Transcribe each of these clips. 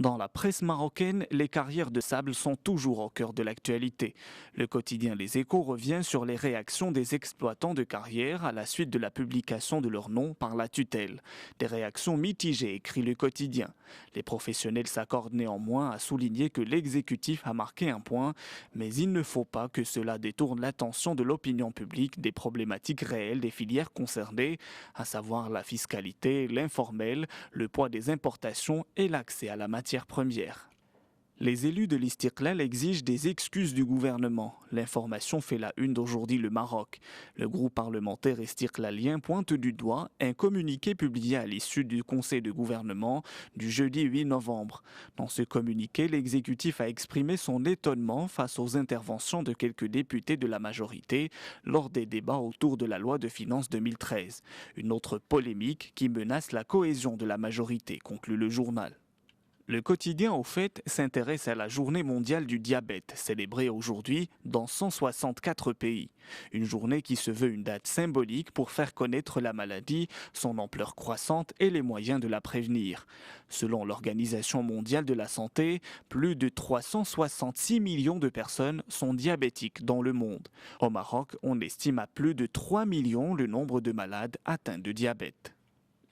Dans la presse marocaine, les carrières de sable sont toujours au cœur de l'actualité. Le quotidien Les Échos revient sur les réactions des exploitants de carrières à la suite de la publication de leur nom par la tutelle. Des réactions mitigées, écrit le quotidien. Les professionnels s'accordent néanmoins à souligner que l'exécutif a marqué un point, mais il ne faut pas que cela détourne l'attention de l'opinion publique des problématiques réelles des filières concernées, à savoir la fiscalité, l'informel, le poids des importations et l'accès à la matière première. Les élus de l'Istiqlal exigent des excuses du gouvernement. L'information fait la une d'aujourd'hui le Maroc. Le groupe parlementaire istiqlalien pointe du doigt un communiqué publié à l'issue du conseil de gouvernement du jeudi 8 novembre. Dans ce communiqué, l'exécutif a exprimé son étonnement face aux interventions de quelques députés de la majorité lors des débats autour de la loi de finances 2013. Une autre polémique qui menace la cohésion de la majorité, conclut le journal. Le quotidien, au fait, s'intéresse à la journée mondiale du diabète, célébrée aujourd'hui dans 164 pays. Une journée qui se veut une date symbolique pour faire connaître la maladie, son ampleur croissante et les moyens de la prévenir. Selon l'Organisation mondiale de la santé, plus de 366 millions de personnes sont diabétiques dans le monde. Au Maroc, on estime à plus de 3 millions le nombre de malades atteints de diabète.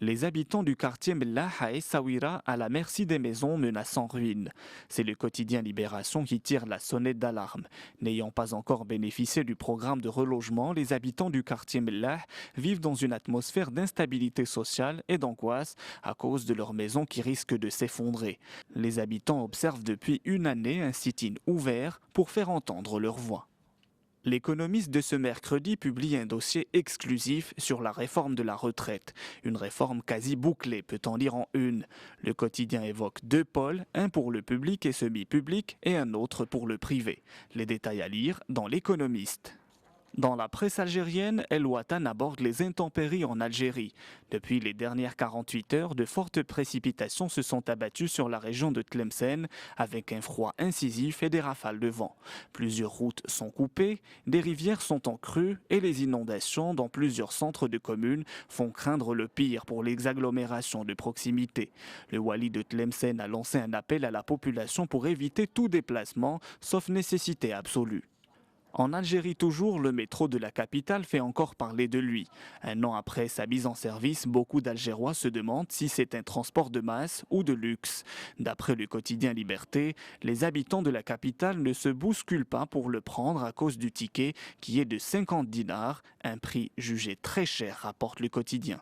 Les habitants du quartier Mellah à Essaouira à la merci des maisons menaçant ruine. C'est le quotidien Libération qui tire la sonnette d'alarme. N'ayant pas encore bénéficié du programme de relogement, les habitants du quartier Mellah vivent dans une atmosphère d'instabilité sociale et d'angoisse à cause de leurs maisons qui risquent de s'effondrer. Les habitants observent depuis une année un sit-in ouvert pour faire entendre leur voix. L'économiste de ce mercredi publie un dossier exclusif sur la réforme de la retraite. Une réforme quasi bouclée, peut-on lire en une. Le quotidien évoque deux pôles, un pour le public et semi-public et un autre pour le privé. Les détails à lire dans l'économiste. Dans la presse algérienne, El Watan aborde les intempéries en Algérie. Depuis les dernières 48 heures, de fortes précipitations se sont abattues sur la région de Tlemcen avec un froid incisif et des rafales de vent. Plusieurs routes sont coupées, des rivières sont en crue et les inondations dans plusieurs centres de communes font craindre le pire pour les agglomérations de proximité. Le wali de Tlemcen a lancé un appel à la population pour éviter tout déplacement, sauf nécessité absolue. En Algérie toujours, le métro de la capitale fait encore parler de lui. Un an après sa mise en service, beaucoup d'Algérois se demandent si c'est un transport de masse ou de luxe. D'après le quotidien Liberté, les habitants de la capitale ne se bousculent pas pour le prendre à cause du ticket qui est de 50 dinars, un prix jugé très cher, rapporte le quotidien.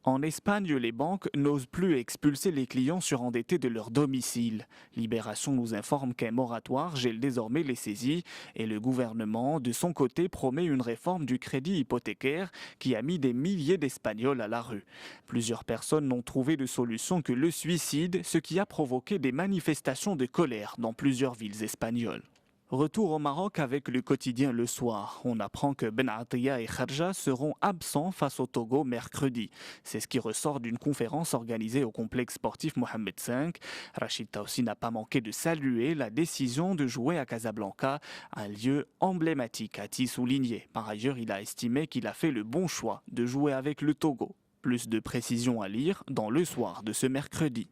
En Espagne, les banques n'osent plus expulser les clients surendettés de leur domicile. Libération nous informe qu'un moratoire gèle désormais les saisies et le gouvernement, de son côté, promet une réforme du crédit hypothécaire qui a mis des milliers d'Espagnols à la rue. Plusieurs personnes n'ont trouvé de solution que le suicide, ce qui a provoqué des manifestations de colère dans plusieurs villes espagnoles. Retour au Maroc avec le quotidien Le Soir. On apprend que Ben Attia et Kharja seront absents face au Togo mercredi. C'est ce qui ressort d'une conférence organisée au complexe sportif Mohamed V. Rachid Taoussi n'a pas manqué de saluer la décision de jouer à Casablanca, un lieu emblématique, a-t-il souligné. Par ailleurs, il a estimé qu'il a fait le bon choix de jouer avec le Togo. Plus de précisions à lire dans Le Soir de ce mercredi.